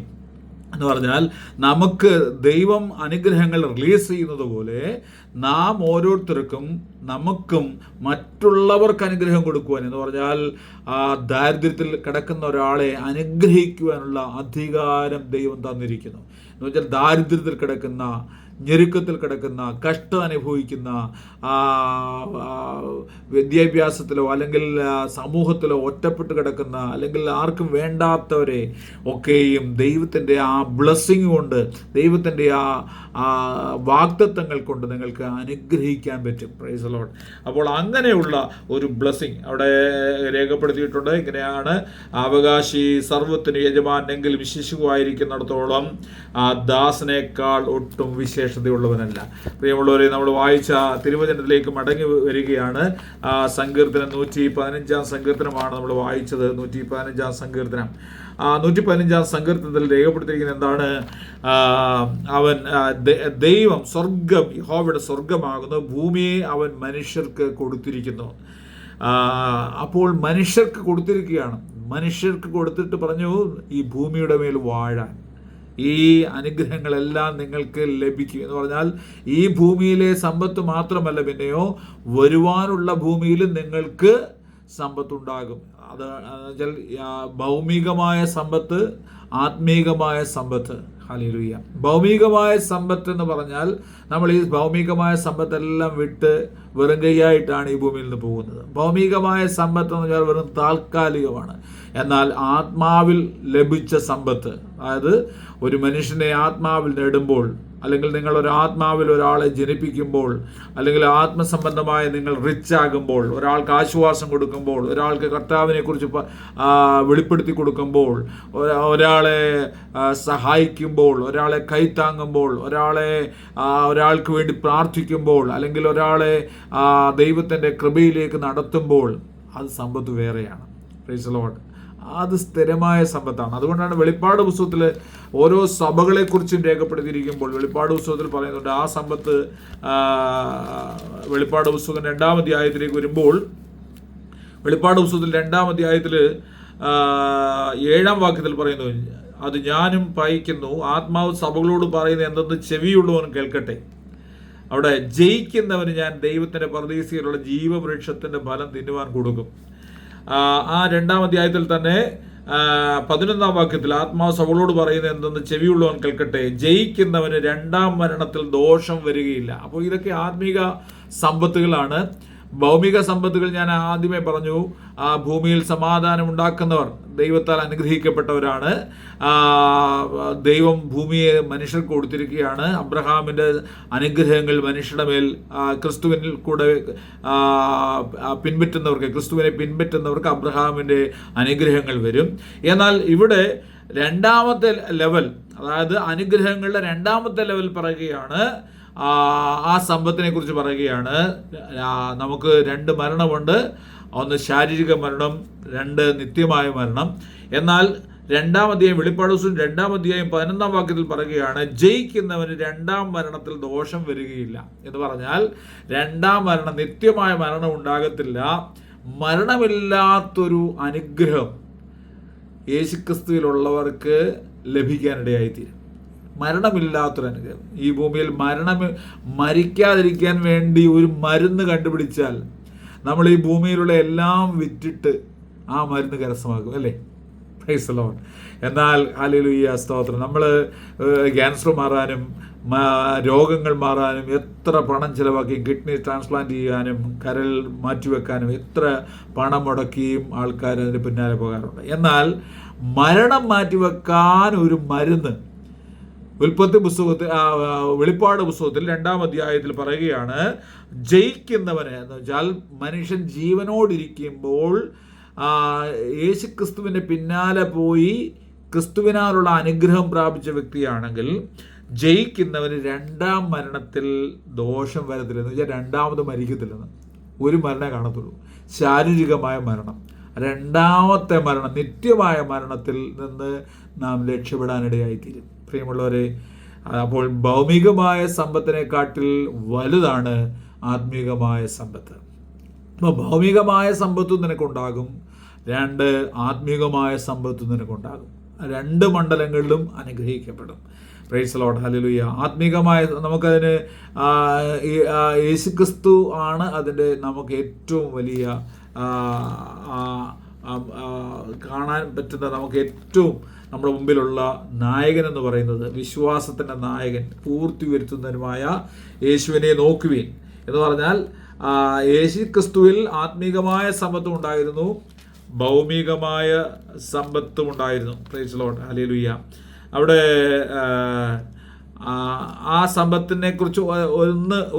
എന്ന് പറഞ്ഞാൽ, നമുക്ക് ദൈവം അനുഗ്രഹങ്ങൾ റിലീസ് ചെയ്യുന്നത് പോലെ നാം ഓരോരുത്തർക്കും നമുക്കും മറ്റുള്ളവർക്ക് അനുഗ്രഹം കൊടുക്കുവാൻ, എന്ന് പറഞ്ഞാൽ ദാരിദ്ര്യത്തിൽ കിടക്കുന്ന ഒരാളെ അനുഗ്രഹിക്കുവാനുള്ള അധികാരം ദൈവം തന്നിരിക്കുന്നു. എന്ന് വെച്ചാൽ ദാരിദ്ര്യത്തിൽ കിടക്കുന്ന, ഞെരുക്കത്തിൽ കിടക്കുന്ന, കഷ്ടം അനുഭവിക്കുന്ന, വിദ്യാഭ്യാസത്തിലോ അല്ലെങ്കിൽ സമൂഹത്തിലോ ഒറ്റപ്പെട്ട് കിടക്കുന്ന, അല്ലെങ്കിൽ ആർക്കും വേണ്ടാത്തവരെ ഒക്കെയും ദൈവത്തിൻ്റെ ആ ബ്ലെസ്സിങ് കൊണ്ട്, ദൈവത്തിൻ്റെ ആ വാഗ്ദത്തങ്ങൾ കൊണ്ട് നിങ്ങൾക്ക് അനുഗ്രഹിക്കാൻ പറ്റും. Price the Lord. അപ്പോൾ അങ്ങനെയുള്ള ഒരു ബ്ലെസ്സിങ് അവിടെ രേഖപ്പെടുത്തിയിട്ടുണ്ട്. ഇങ്ങനെയാണ്, അവകാശി സർവ്വത്തിന് യജമാനെങ്കിലും ശിശുവായിരിക്കുന്നിടത്തോളം ആ ദാസനേക്കാൾ ഒട്ടും വിശേഷതയുള്ളവനല്ല. പ്രിയമുള്ളവരെ, നമ്മൾ വായിച്ച തിരുവചനത്തിലേക്ക് മടങ്ങി വരികയാണ്. സങ്കീർത്തനം 115 സങ്കീർത്തനമാണ് നമ്മൾ വായിച്ചത്. 115 സങ്കീർത്തനം. 115 സങ്കീർത്തനത്തിൽ രേഖപ്പെടുത്തിയിരിക്കുന്നത് എന്താണ്? അവൻ ദൈവം സ്വർഗം, യഹോവയുടെ സ്വർഗമാകുന്നു, ഭൂമിയെ അവൻ മനുഷ്യർക്ക് കൊടുത്തിരിക്കുന്നു. അപ്പോൾ മനുഷ്യർക്ക് കൊടുത്തിരിക്കുകയാണ്. മനുഷ്യർക്ക് കൊടുത്തിട്ട് പറഞ്ഞു, ഈ ഭൂമിയുടെ മേൽ വാഴാൻ ഈ അനുഗ്രഹങ്ങളെല്ലാം നിങ്ങൾക്ക് ലഭിക്കും. എന്ന് പറഞ്ഞാൽ ഈ ഭൂമിയിലെ സമ്പത്ത് മാത്രമല്ല, പിന്നെയോ വരുവാനുള്ള ഭൂമിയിലും നിങ്ങൾക്ക് സമ്പത്തുണ്ടാകും. അത് വെച്ചാൽ ഭൗമികമായ സമ്പത്ത്, ആത്മീകമായ സമ്പത്ത്. ഹല്ലേലൂയ. ഭൗമികമായ സമ്പത്ത് എന്ന് പറഞ്ഞാൽ നമ്മൾ ഈ ഭൗമികമായ സമ്പത്തെല്ലാം വിട്ട് വെറും കൈയായിട്ടാണ് ഈ ഭൂമിയിൽ നിന്ന് പോകുന്നത്. ഭൗമികമായ സമ്പത്ത് എന്ന് പറഞ്ഞാൽ വെറും താൽക്കാലികമാണ്. എന്നാൽ ആത്മാവിൽ ലഭിച്ച സമ്പത്ത്, അതായത് ഒരു മനുഷ്യനെ ആത്മാവിൽ നേടുമ്പോൾ, അല്ലെങ്കിൽ നിങ്ങൾ ഒരു ആത്മാവിൽ ഒരാളെ ജനിപ്പിക്കുമ്പോൾ, അല്ലെങ്കിൽ ആത്മസംബന്ധമായി നിങ്ങൾ റിച്ച് ആകുമ്പോൾ, ഒരാൾക്ക് ആശ്വാസം കൊടുക്കുമ്പോൾ, ഒരാൾക്ക് കർത്താവിനെ കുറിച്ച് വെളിപ്പെടുത്തി കൊടുക്കുമ്പോൾ, ഒരാളെ സഹായിക്കുമ്പോൾ, ഒരാളെ കൈത്താങ്ങുമ്പോൾ, ഒരാൾക്ക് വേണ്ടി പ്രാർത്ഥിക്കുമ്പോൾ, അല്ലെങ്കിൽ ഒരാളെ ദൈവത്തിൻ്റെ കൃപയിലേക്ക് നടത്തുമ്പോൾ, അത് സമ്പത്ത് വേറെയാണ്. Price the Lord. അത് സ്ഥിരമായ സമ്പത്താണ്. അതുകൊണ്ടാണ് വെളിപ്പാട് പുസ്തകത്തിൽ ഓരോ സഭകളെക്കുറിച്ചും രേഖപ്പെടുത്തിയിരിക്കുമ്പോൾ വെളിപ്പാട് പുസ്തകത്തിൽ പറയുന്നുണ്ട്, ആ സമ്പത്ത് വെളിപ്പാട് പുസ്തകം 2-ാം അധ്യായത്തിലേക്ക് വരുമ്പോൾ, വെളിപ്പാട് പുസ്തകത്തിൽ 2-ാം അധ്യായത്തിൽ 7-ാം വാക്യത്തിൽ പറയുന്നു, അത് ഞാനും പയിക്കുന്നു, ആത്മാവ് സഭകളോട് പറയുന്നത് എന്തെന്ന് ചെവിയുള്ളവൻ കേൾക്കട്ടെ. അവിടെ ജയിക്കുന്നവന് ഞാൻ ദൈവത്തിൻ്റെ പരദീസയിലുള്ള ജീവവൃക്ഷത്തിൻ്റെ ഫലം തിന്നുവാൻ കൊടുക്കും. ആ 2-ാം അധ്യായത്തിൽ തന്നെ 11-ാം വാക്യത്തിൽ ആത്മാവ് സഭകളോട് പറയുന്നത് എന്തെന്ന് ചെവിയുള്ളവൻ കേൾക്കട്ടെ, ജയിക്കുന്നവന് 2-ാം മരണത്തിൽ ദോഷം വരികയില്ല. അപ്പോൾ ഇതൊക്കെ ആത്മീക സമ്പത്തുകളാണ്. ഭൗമിക സമ്പത്തുകൾ ഞാൻ ആദ്യമേ പറഞ്ഞു, ഭൂമിയിൽ സമാധാനം ഉണ്ടാക്കുന്നവർ ദൈവത്താൽ അനുഗ്രഹിക്കപ്പെട്ടവരാണ്. ദൈവം ഭൂമിയെ മനുഷ്യർക്ക് കൊടുത്തിരിക്കുകയാണ്. അബ്രഹാമിൻ്റെ അനുഗ്രഹങ്ങൾ മനുഷ്യരുടെ മേൽ ക്രിസ്തുവിനിൽ കൂടെ ക്രിസ്തുവിനെ പിൻപറ്റുന്നവർക്ക് അബ്രഹാമിൻ്റെ അനുഗ്രഹങ്ങൾ വരും. എന്നാൽ ഇവിടെ 2-ാമത്തെ ലെവൽ, അതായത് അനുഗ്രഹങ്ങളുടെ 2-ാമത്തെ ലെവൽ പറയുകയാണ്, ആ സമ്പത്തിനെ കുറിച്ച് പറയുകയാണ്. നമുക്ക് 2 മരണമുണ്ട്. ഒന്ന് ശാരീരിക മരണം, 2 നിത്യമായ മരണം. എന്നാൽ 2-ാം അധ്യായം, വെളിപ്പാട് പുസ്തകം 2-ാം അധ്യായം 11-ാം വാക്യത്തിൽ പറയുകയാണ്, ജയിക്കുന്നവന് 2-ാം മരണത്തിൽ ദോഷം വരികയില്ല. എന്ന് പറഞ്ഞാൽ 2-ാം മരണം, നിത്യമായ മരണം ഉണ്ടാകത്തില്ല. മരണമില്ലാത്തൊരു അനുഗ്രഹം യേശുക്രിസ്തുവിലുള്ളവർക്ക് ലഭിക്കാനിടയായിത്തീരും. മരണമില്ലാത്തൊരു അനുഗ്രഹം. ഈ ഭൂമിയിൽ മരിക്കാതിരിക്കാൻ വേണ്ടി ഒരു മരുന്ന് കണ്ടുപിടിച്ചാൽ നമ്മൾ ഈ ഭൂമിയിലുള്ള എല്ലാം വിറ്റിട്ട് ആ മരുന്ന് കരസ്ഥമാക്കും, അല്ലേ? Price the Lord. എന്നാൽ ഹല്ലേലൂയ, സ്തോത്രം. നമ്മൾ ക്യാൻസർ മാറാനും രോഗങ്ങൾ മാറാനും എത്ര പണം ചിലവാക്കിയും, കിഡ്നി ട്രാൻസ്പ്ലാന്റ് ചെയ്യാനും കരൾ മാറ്റിവെക്കാനും എത്ര പണം മുടക്കിയും ആൾക്കാർ അതിന് പിന്നാലെ പോകാറുണ്ട്. എന്നാൽ മരണം മാറ്റിവെക്കാൻ ഒരു മരുന്ന് ഉൽപ്പത്തി പുസ്തകത്തിൽ, വെളിപ്പാട് പുസ്തകത്തിൽ 2-ാം അധ്യായത്തിൽ പറയുകയാണ്, ജയിക്കുന്നവന് എന്ന് വെച്ചാൽ മനുഷ്യൻ ജീവനോടിരിക്കുമ്പോൾ യേശുക്രിസ്തുവിൻ്റെ പിന്നാലെ പോയി ക്രിസ്തുവിനാലുള്ള അനുഗ്രഹം പ്രാപിച്ച വ്യക്തിയാണെങ്കിൽ ജയിക്കുന്നവന് 2-ാം മരണത്തിൽ ദോഷം വരത്തില്ല. എന്ന് വെച്ചാൽ 2-ാമത് മരിക്കത്തില്ലെന്ന്. ഒരു മരണമേ കാണത്തുള്ളൂ, ശാരീരികമായ മരണം. 2-ാമത്തെ മരണം, നിത്യമായ മരണത്തിൽ നിന്ന് നാം രക്ഷപ്പെടാനിടയായിത്തീരും. പ്രിയമുള്ളവരെ, അപ്പോൾ ഭൗമികമായ സമ്പത്തിനെക്കാട്ടിൽ വലുതാണ് ആത്മീകമായ സമ്പത്ത്. അപ്പോൾ ഭൗമികമായ സമ്പത്തും നിനക്കുണ്ടാകും, 2 ആത്മീകമായ സമ്പത്തും നിനക്കുണ്ടാകും. 2 മണ്ഡലങ്ങളിലും അനുഗ്രഹിക്കപ്പെടും. Praise the lord, hallelujah. ആത്മീകമായ നമുക്കതിന് യേശുക്രിസ്തു ആണ് അതിൻ്റെ നമുക്ക് ഏറ്റവും വലിയ കാണാൻ പറ്റുന്ന, നമുക്ക് ഏറ്റവും നമ്മുടെ മുമ്പിലുള്ള നായകൻ എന്ന് പറയുന്നത്, വിശ്വാസത്തിൻ്റെ നായകൻ, പൂർത്തി വരുത്തുന്നതിനുമായ യേശുവിനെ നോക്കുവിൻ എന്ന് പറഞ്ഞാൽ യേശുക്രിസ്തുവിൽ ആത്മീകമായ സമ്പത്തും ഉണ്ടായിരുന്നു, ഭൗമികമായ സമ്പത്തും ഉണ്ടായിരുന്നു. Price the lord, hallelujah. അവിടെ ആ സമ്പത്തിനെ കുറിച്ച്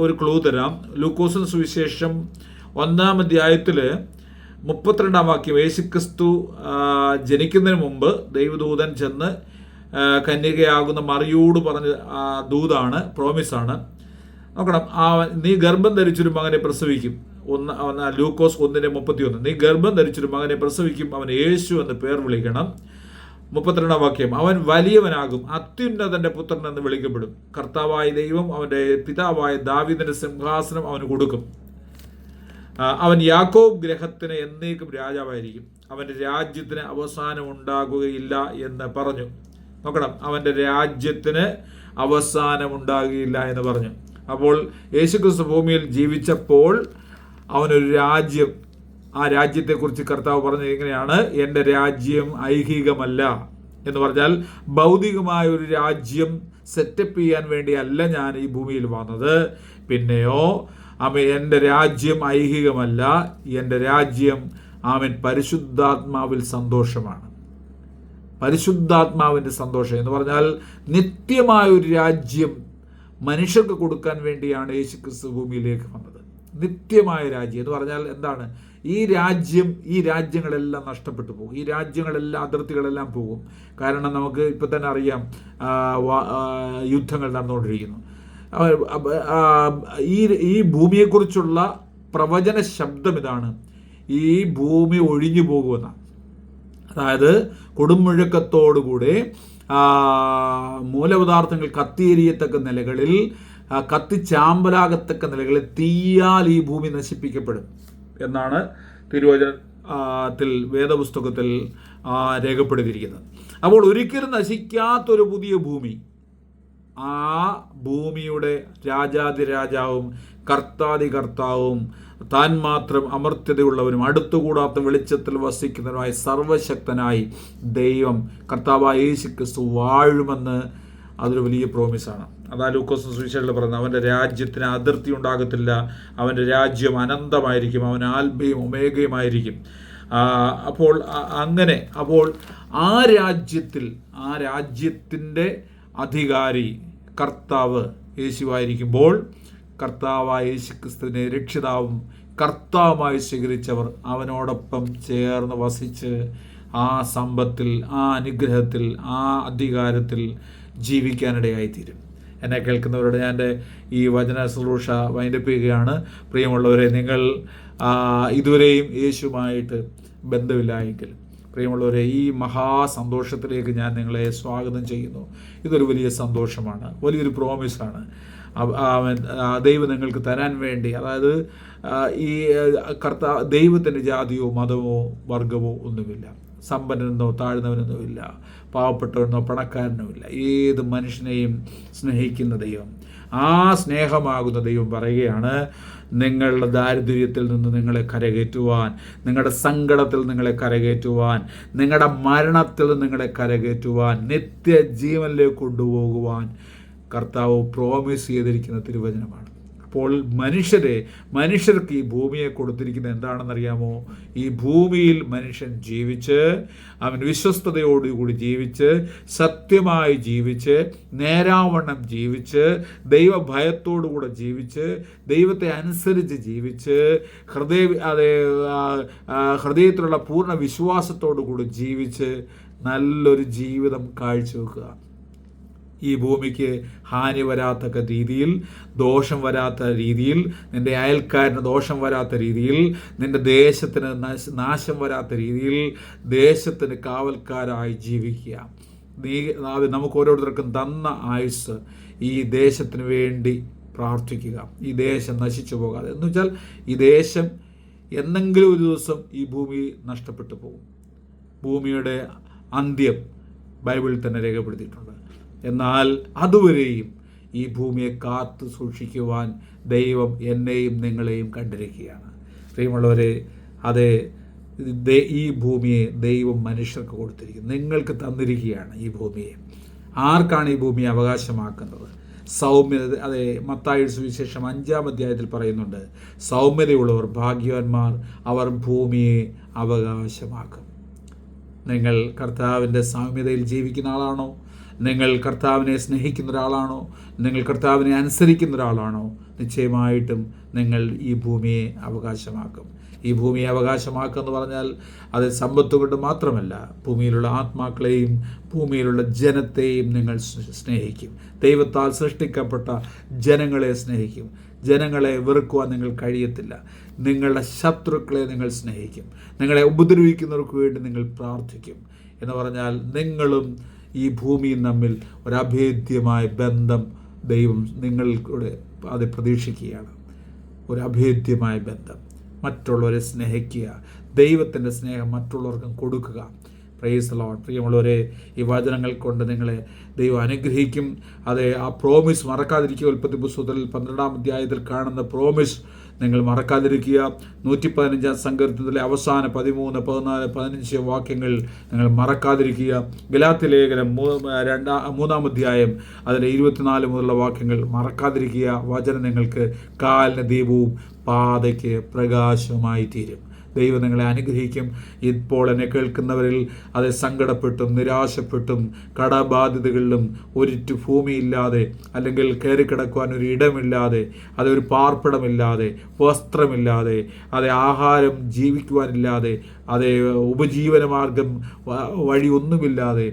ഒരു ക്ലൂ തരാം. ലൂക്കോസിന് സുവിശേഷം 1-ാം അധ്യായത്തിൽ 32-ാം വാക്യം, യേശുക്രിസ്തു ജനിക്കുന്നതിന് മുമ്പ് ദൈവദൂതൻ ചെന്ന് കന്യകയാകുന്ന മറിയോട് പറഞ്ഞ ദൂതാണ്, പ്രോമിസാണ്. നോക്കണം, നീ ഗർഭം ധരിച്ചൊരു മകനെ പ്രസവിക്കും. ലൂക്കോസ് 1:31. നീ ഗർഭം ധരിച്ചൊരു മകനെ പ്രസവിക്കും, അവൻ യേശു എന്ന് പേർ വിളിക്കണം. 32-ാം വാക്യം, അവൻ വലിയവനാകും, അത്യുന്നതന്റെ പുത്രൻ എന്ന് വിളിക്കപ്പെടും. കർത്താവായ ദൈവം അവന്റെ പിതാവായ ദാവീദിന്റെ സിംഹാസനം അവന് കൊടുക്കും. അവൻ യാക്കോബ് ഗൃഹത്തിന് എന്നേക്കും രാജാവായിരിക്കും, അവന്റെ രാജ്യത്തിന് അവസാനം ഉണ്ടാകുകയില്ല എന്ന് പറഞ്ഞു. നോക്കണം, അവന്റെ രാജ്യത്തിന് അവസാനം ഉണ്ടാകുകയില്ല എന്ന് പറഞ്ഞു. അപ്പോൾ യേശുക്രിസ്തു ഭൂമിയിൽ ജീവിച്ചപ്പോൾ അവനൊരു രാജ്യം, ആ രാജ്യത്തെക്കുറിച്ച് കർത്താവ് പറഞ്ഞത് എങ്ങനെയാണ്? എൻ്റെ രാജ്യം ഐഹികമല്ല എന്ന് പറഞ്ഞാൽ ഭൗതികമായ ഒരു രാജ്യം സെറ്റപ്പ് ചെയ്യാൻ വേണ്ടിയല്ല ഞാൻ ഈ ഭൂമിയിൽ വന്നത്. പിന്നെയോ എൻ്റെ രാജ്യം ഐഹികമല്ല, എൻ്റെ രാജ്യം പരിശുദ്ധാത്മാവിൽ സന്തോഷമാണ്. പരിശുദ്ധാത്മാവിൻ്റെ സന്തോഷം എന്ന് പറഞ്ഞാൽ നിത്യമായ ഒരു രാജ്യം മനുഷ്യർക്ക് കൊടുക്കാൻ വേണ്ടിയാണ് യേശുക്രിസ്തു ഭൂമിയിലേക്ക് വന്നത്. നിത്യമായ രാജ്യം എന്ന് പറഞ്ഞാൽ എന്താണ്? ഈ രാജ്യങ്ങളെല്ലാം നഷ്ടപ്പെട്ടു പോകും, ഈ രാജ്യങ്ങളെല്ലാം, അതിർത്തികളെല്ലാം പോകും. കാരണം നമുക്ക് ഇപ്പം തന്നെ അറിയാം, യുദ്ധങ്ങൾ നടന്നുകൊണ്ടിരിക്കുന്നു. ഈ ഭൂമിയെക്കുറിച്ചുള്ള പ്രവചന ശബ്ദം ഇതാണ്: ഈ ഭൂമി ഒഴിഞ്ഞു പോകുമെന്നാണ്. അതായത് കൊടുമുഴക്കത്തോടുകൂടെ മൂലപദാർത്ഥങ്ങൾ കത്തിയെരിയത്തക്ക നിലകളിൽ, കത്തിച്ചാമ്പലാകത്തക്ക നിലകളിൽ തീയാൽ ഈ ഭൂമി നശിപ്പിക്കപ്പെടും എന്നാണ് തിരുവചനത്തിൽ, വേദപുസ്തകത്തിൽ രേഖപ്പെടുത്തിയിരിക്കുന്നത്. അപ്പോൾ ഒരിക്കലും നശിക്കാത്തൊരു പുതിയ ഭൂമി, ആ ഭൂമിയുടെ രാജാതിരാജാവും കർത്താവും താൻ മാത്രം അമർത്യതയുള്ളവരും അടുത്തുകൂടാത്ത വെളിച്ചത്തിൽ വസിക്കുന്നവരുമായി സർവശക്തനായി ദൈവം കർത്താവായ യേശുക്രിസ്തു വാഴുമെന്ന് അതൊരു വലിയ പ്രോമിസാണ്. അതാ ലൂക്കോസ് സുവിശേഷത്തിൽ പറയുന്നത്, അവൻ്റെ രാജ്യത്തിന് അതിർത്തി ഉണ്ടാകത്തില്ല, അവൻ്റെ രാജ്യം അനന്തമായിരിക്കും, അവൻ ആൽഫയും ഒമേഗയുമായിരിക്കും. അപ്പോൾ ആ രാജ്യത്തിൻ്റെ അധികാരി കർത്താവ് യേശുവായിരിക്കുമ്പോൾ, കർത്താവായ യേശുക്രിസ്തുവിനെ രക്ഷിതാവും കർത്താവുമായി സ്വീകരിച്ചവർ അവനോടൊപ്പം ചേർന്ന് വസിച്ച് ആ സമ്പത്തിൽ, ആ അനുഗ്രഹത്തിൽ, ആ അധികാരത്തിൽ ജീവിക്കാനിടയായിത്തീരും. എന്നെ കേൾക്കുന്നവരോട് ഞാൻ എൻ്റെ ഈ വചന ശുശ്രൂഷ വൈൻഡപ്പ് ചെയ്യുകയാണ്. പ്രിയമുള്ളവരെ, നിങ്ങൾ ഇതുവരെയും യേശുവുമായിട്ട് ബന്ധമില്ലായെങ്കിൽ പ്രിയമുള്ളവരെ, ഈ മഹാസന്തോഷത്തിലേക്ക് ഞാൻ നിങ്ങളെ സ്വാഗതം ചെയ്യുന്നു. ഇതൊരു വലിയ സന്തോഷമാണ്, വലിയൊരു പ്രോമിസാണ് ദൈവം നിങ്ങൾക്ക് തരാൻ വേണ്ടി. അതായത് ഈ ദൈവത്തിൻ്റെ ജാതിയോ മതമോ വർഗമോ ഒന്നുമില്ല, സമ്പന്നനെന്നോ താഴ്ന്നവനെന്നോ, പാവപ്പെട്ടവനെന്നോ പണക്കാരനോ ഇല്ല. ഏത് മനുഷ്യനെയും സ്നേഹിക്കുന്ന ദൈവം, ആ സ്നേഹമാകുന്ന ദൈവം പറയുകയാണ്, നിങ്ങളുടെ ദാരിദ്ര്യത്തിൽ നിന്ന് നിങ്ങളെ കരകയറ്റുവാൻ, നിങ്ങളുടെ സങ്കടത്തിൽ നിങ്ങളെ കരകയറ്റുവാൻ, നിങ്ങളുടെ മരണത്തിൽ നിങ്ങളെ കരകയറ്റുവാൻ, നിത്യജീവനിലേക്ക് കൊണ്ടുപോകുവാൻ കർത്താവ് പ്രോമിസ് ചെയ്തിരിക്കുന്ന തിരുവചനമാണ്. അപ്പോൾ മനുഷ്യർക്ക് ഈ ഭൂമിയെ കൊടുത്തിരിക്കുന്നത് എന്താണെന്നറിയാമോ? ഈ ഭൂമിയിൽ മനുഷ്യൻ ജീവിച്ച്, അവൻ വിശ്വസ്തയോടുകൂടി ജീവിച്ച്, സത്യമായി ജീവിച്ച്, നേരാവണ്ണം ജീവിച്ച്, ദൈവഭയത്തോടുകൂടെ ജീവിച്ച്, ദൈവത്തെ അനുസരിച്ച് ജീവിച്ച്, ഹൃദയത്തിലുള്ള പൂർണ്ണ വിശ്വാസത്തോടുകൂടി ജീവിച്ച് നല്ലൊരു ജീവിതം കാഴ്ചവെക്കുക. ഈ ഭൂമിക്ക് ഹാനി വരാത്തക്ക രീതിയിൽ, ദോഷം വരാത്ത രീതിയിൽ, നിൻ്റെ അയൽക്കാരന് ദോഷം വരാത്ത രീതിയിൽ, നിൻ്റെ ദേശത്തിന് നാശം വരാത്ത രീതിയിൽ ദേശത്തിന് കാവൽക്കാരായി ജീവിക്കുക. നമുക്ക് ഓരോരുത്തർക്കും തന്ന ആയുസ് ഈ ദേശത്തിന് വേണ്ടി പ്രാർത്ഥിക്കുക. ഈ ദേശം നശിച്ചു പോകാതെ. എന്ന് വെച്ചാൽ ഈ ദേശം എന്നെങ്കിലും ഒരു ദിവസം ഈ ഭൂമി നഷ്ടപ്പെട്ടു പോകും. ഭൂമിയുടെ അന്ത്യം ബൈബിളിൽ തന്നെ രേഖപ്പെടുത്തിയിട്ടുണ്ട്. എന്നാൽ അതുവരെയും ഈ ഭൂമിയെ കാത്തു സൂക്ഷിക്കുവാൻ ദൈവം എന്നെയും നിങ്ങളെയും കണ്ടിരിക്കുകയാണ്. പ്രിയമുള്ളവരെ, അതെ, ഈ ഭൂമിയെ ദൈവം മനുഷ്യർക്ക് കൊടുത്തിരിക്കുന്നു, നിങ്ങൾക്ക് തന്നിരിക്കുകയാണ് ഈ ഭൂമിയെ. ആർക്കാണ് ഈ ഭൂമിയെ അവകാശമാക്കുന്നത്? സൗമ്യത. അതെ, മത്തായിയുടെ സുവിശേഷം 5-ാം അധ്യായത്തിൽ പറയുന്നുണ്ട്, സൗമ്യതയുള്ളവർ ഭാഗ്യവാന്മാർ, അവർ ഭൂമിയെ അവകാശമാക്കും. നിങ്ങൾ കർത്താവിൻ്റെ സൗമ്യതയിൽ ജീവിക്കുന്ന ആളാണോ? നിങ്ങൾ കർത്താവിനെ സ്നേഹിക്കുന്ന ഒരാളാണോ? നിങ്ങൾ കർത്താവിനെ അനുസരിക്കുന്ന ഒരാളാണോ? നിശ്ചയമായിട്ടും നിങ്ങൾ ഈ ഭൂമിയെ അവകാശമാക്കും. ഈ ഭൂമിയെ അവകാശമാക്കുക എന്ന് പറഞ്ഞാൽ അത് സമ്പത്ത് കൊണ്ട് മാത്രമല്ല, ഭൂമിയിലുള്ള ആത്മാക്കളെയും ഭൂമിയിലുള്ള ജനത്തെയും നിങ്ങൾ സ്നേഹിക്കും. ദൈവത്താൽ സൃഷ്ടിക്കപ്പെട്ട ജനങ്ങളെ സ്നേഹിക്കും. ജനങ്ങളെ വെറുക്കുവാൻ നിങ്ങൾ കഴിയത്തില്ല. നിങ്ങളുടെ ശത്രുക്കളെ നിങ്ങൾ സ്നേഹിക്കും. നിങ്ങളെ ഉപദ്രവിക്കുന്നവർക്ക് വേണ്ടി നിങ്ങൾ പ്രാർത്ഥിക്കും. എന്ന് പറഞ്ഞാൽ നിങ്ങളും ഈ ഭൂമിയും തമ്മിൽ ഒരഭേദ്യമായ ബന്ധം ദൈവം നിങ്ങളുടെ അത് പ്രതീക്ഷിക്കുകയാണ്. ഒരഭേദ്യമായ ബന്ധം. മറ്റുള്ളവരെ സ്നേഹിക്കുക, ദൈവത്തിൻ്റെ സ്നേഹം മറ്റുള്ളവർക്കും കൊടുക്കുക. Price the Lord. പ്രിയമുള്ളവരെ, ഈ വചനങ്ങൾ കൊണ്ട് നിങ്ങളെ ദൈവം അനുഗ്രഹിക്കും. അതെ, ആ പ്രോമിസ് മറക്കാതിരിക്കുക. ഉൽപ്പത്തി പുസ്തകത്തിൽ 12-ാം അധ്യായത്തിൽ കാണുന്ന പ്രോമിസ് നിങ്ങൾ മറക്കാതിരിക്കുക. 115-ാം സങ്കീർത്തനത്തിലെ അവസാന 13, 14, 15 വാക്യങ്ങൾ നിങ്ങൾ മറക്കാതിരിക്കുക. ഗലാത്യ ലേഖനം 3-ാം അധ്യായം അതിലെ 24 മുതലുള്ള വാക്യങ്ങൾ മറക്കാതിരിക്കുക. വചനം നിങ്ങൾക്ക് കാലിന് ദീപവും പാതയ്ക്ക് പ്രകാശമായി തീരും. ദൈവം നിങ്ങളെ അനുഗ്രഹിക്കും. ഇപ്പോൾ എന്നെ കേൾക്കുന്നവരിൽ അത് സങ്കടപ്പെട്ടും നിരാശപ്പെട്ടും കടബാധ്യതകളിലും ഒരിറ്റു ഭൂമിയില്ലാതെ, അല്ലെങ്കിൽ കയറിക്കിടക്കുവാൻ ഒരു ഇടമില്ലാതെ, അതൊരു പാർപ്പിടമില്ലാതെ, വസ്ത്രമില്ലാതെ, അത് ആഹാരം ജീവിക്കുവാനില്ലാതെ, അത് ഉപജീവനമാർഗം വഴി ഒന്നുമില്ലാതെ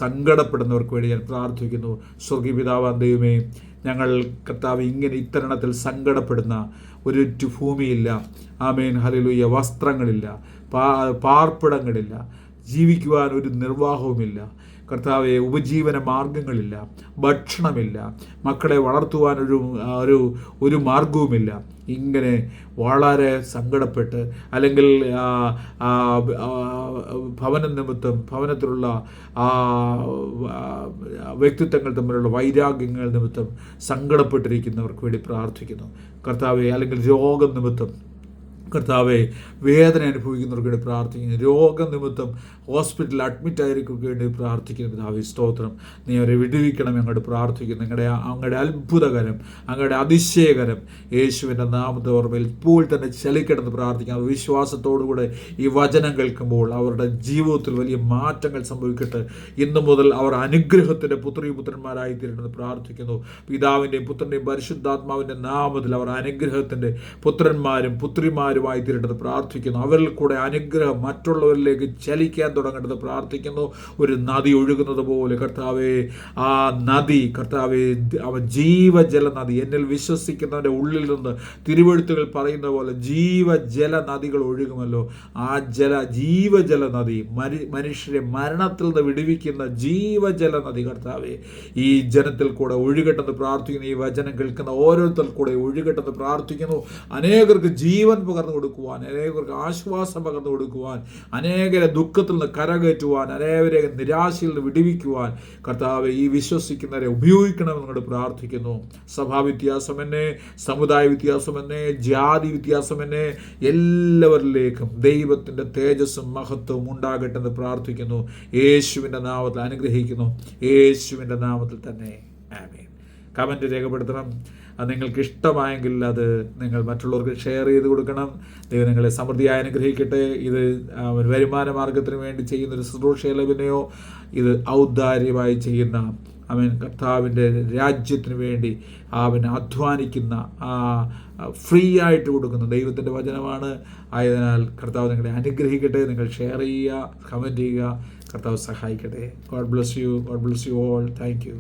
സങ്കടപ്പെടുന്നവർക്ക് വേണ്ടി ഞാൻ പ്രാർത്ഥിക്കുന്നു. സ്വർഗീയപിതാവാം ദൈവമേ, ഞങ്ങൾ കർത്താവ് ഇങ്ങനെ ഇത്തരണത്തിൽ സങ്കടപ്പെടുന്ന ഒരിറ്റു ഭൂമിയില്ല. ആമേൻ, ഹല്ലേലൂയ. വസ്ത്രങ്ങളില്ല, പാർപ്പിടങ്ങളില്ല, ജീവിക്കുവാൻ ഒരു നിർവാഹവുമില്ല കർത്താവെ, ഉപജീവന മാർഗങ്ങളില്ല, ഭക്ഷണമില്ല, മക്കളെ വളർത്തുവാൻ ഒരു മാർഗവുമില്ല. ഇങ്ങനെ വളരെ സങ്കടപ്പെട്ട്, അല്ലെങ്കിൽ ഭവന നിമിത്തം, ഭവനത്തിലുള്ള വ്യക്തിത്വങ്ങൾ തമ്മിലുള്ള വൈരാഗ്യങ്ങൾ നിമിത്തം സങ്കടപ്പെട്ടിരിക്കുന്നവർക്ക് വേണ്ടി പ്രാർത്ഥിക്കുന്നു കർത്താവെ. അല്ലെങ്കിൽ രോഗം നിമിത്തം കർത്താവെ വേദന അനുഭവിക്കുന്നവർക്ക് വേണ്ടി പ്രാർത്ഥിക്കുന്നു. രോഗനിമിത്തം ഹോസ്പിറ്റലിൽ അഡ്മിറ്റ് ആയിരിക്കും വേണ്ടി പ്രാർത്ഥിക്കുന്നു. പിതാവേ സ്തോത്രം, നീ അവരെ വിടുവിക്കണം അങ്ങോട്ട് പ്രാർത്ഥിക്കുന്നു. അങ്ങയുടെ അത്ഭുതകരം, അങ്ങയുടെ അതിശയകരം യേശുവിൻ്റെ നാമത്തെ ഓർമ്മയിൽ ഇപ്പോൾ തന്നെ ചലിക്കണമെന്ന് പ്രാർത്ഥിക്കാം. വിശ്വാസത്തോടുകൂടെ ഈ വചനം കേൾക്കുമ്പോൾ അവരുടെ ജീവിതത്തിൽ വലിയ മാറ്റങ്ങൾ സംഭവിക്കട്ടെ. ഇന്നു മുതൽ അവർ അനുഗ്രഹത്തിൻ്റെ പുത്രിപുത്രന്മാരായി തീരണമെന്ന് പ്രാർത്ഥിക്കുന്നു. പിതാവിൻ്റെയും പുത്രൻ്റെയും പരിശുദ്ധാത്മാവിൻ്റെ നാമത്തിൽ അവർ അനുഗ്രഹത്തിൻ്റെ പുത്രന്മാരും പുത്രിമാരും നീതിമാന്മാരുമായി തീരേണ്ടത് പ്രാർത്ഥിക്കുന്നു. അവരിൽ കൂടെ അനുഗ്രഹം മറ്റുള്ളവരിലേക്ക് ചലിക്കാൻ തുടങ്ങേണ്ടത് പ്രാർത്ഥിക്കുന്നു. ഒരു നദി ഒഴുകുന്നത് പോലെ കർത്താവേ, ആ നദി കർത്താവേ, അവ ജീവജല നദി, എന്നിൽ വിശ്വസിക്കുന്നവൻ്റെ ഉള്ളിൽ നിന്ന് തിരുവെഴുത്തുകൾ പറയുന്ന പോലെ ജീവജല നദികൾ ഒഴുകുമല്ലോ. ആ ജീവജല നദി, മനുഷ്യരെ മരണത്തിൽ നിന്ന് വിടുവിക്കുന്ന ജീവജല നദി കർത്താവേ, ഈ ജനത്തിൽ കൂടെ ഒഴുകട്ടെന്ന് പ്രാർത്ഥിക്കുന്നു. ഈ വചനം കേൾക്കുന്ന ഓരോരുത്തർ കൂടെ ഒഴുകട്ടെന്ന് പ്രാർത്ഥിക്കുന്നു. അനേകർക്ക് ജീവൻ പകർന്നു കൊടുക്കുവാൻ, അനേകർക്ക് ആശ്വാസം പകർന്നു കൊടുക്കുവാൻ, അനേകരെ ദുഃഖത്തിൽ നിന്ന് കരകയറ്റുവാൻ, അനേകരെ നിരാശയിൽ നിന്ന് വിടുവിക്കുവാൻ കർത്താവെ ഈ വിശ്വസിക്കുന്നവരെ ഉപയോഗിക്കണമെന്നുകൊണ്ട് പ്രാർത്ഥിക്കുന്നു. സഭാ വ്യത്യാസമെന്നെ, സമുദായ വ്യത്യാസമെന്നെ, ജാതി വ്യത്യാസമെന്നെ, എല്ലാവരിലേക്കും ദൈവത്തിൻ്റെ തേജസ്സും മഹത്വവും ഉണ്ടാകട്ടെന്ന് പ്രാർത്ഥിക്കുന്നു. യേശുവിൻ്റെ നാമത്തിൽ അനുഗ്രഹിക്കുന്നു. യേശുവിൻ്റെ നാമത്തിൽ തന്നെ ആമേൻ. കമൻറ്റ് രേഖപ്പെടുത്തണം. അത് നിങ്ങൾക്ക് ഇഷ്ടമായെങ്കിൽ അത് നിങ്ങൾ മറ്റുള്ളവർക്ക് ഷെയർ ചെയ്ത് കൊടുക്കണം. ദൈവം നിങ്ങളെ സമൃദ്ധിയായി അനുഗ്രഹിക്കട്ടെ. ഇത് വരുമാന മാർഗത്തിന് വേണ്ടി ചെയ്യുന്നൊരു ശുശ്രൂഷയിലോ ഇത് ഔദാര്യമായി ചെയ്യുന്ന കർത്താവിൻ്റെ രാജ്യത്തിന് വേണ്ടി അധ്വാനിക്കുന്ന ഫ്രീ ആയിട്ട് കൊടുക്കുന്ന ദൈവത്തിൻ്റെ വചനമാണ്. ആയതിനാൽ കർത്താവ് നിങ്ങളെ അനുഗ്രഹിക്കട്ടെ. നിങ്ങൾ ഷെയർ ചെയ്യുക, കമൻറ്റ് ചെയ്യുക. കർത്താവ് സഹായിക്കട്ടെ. God bless you. God bless you all. Thank you.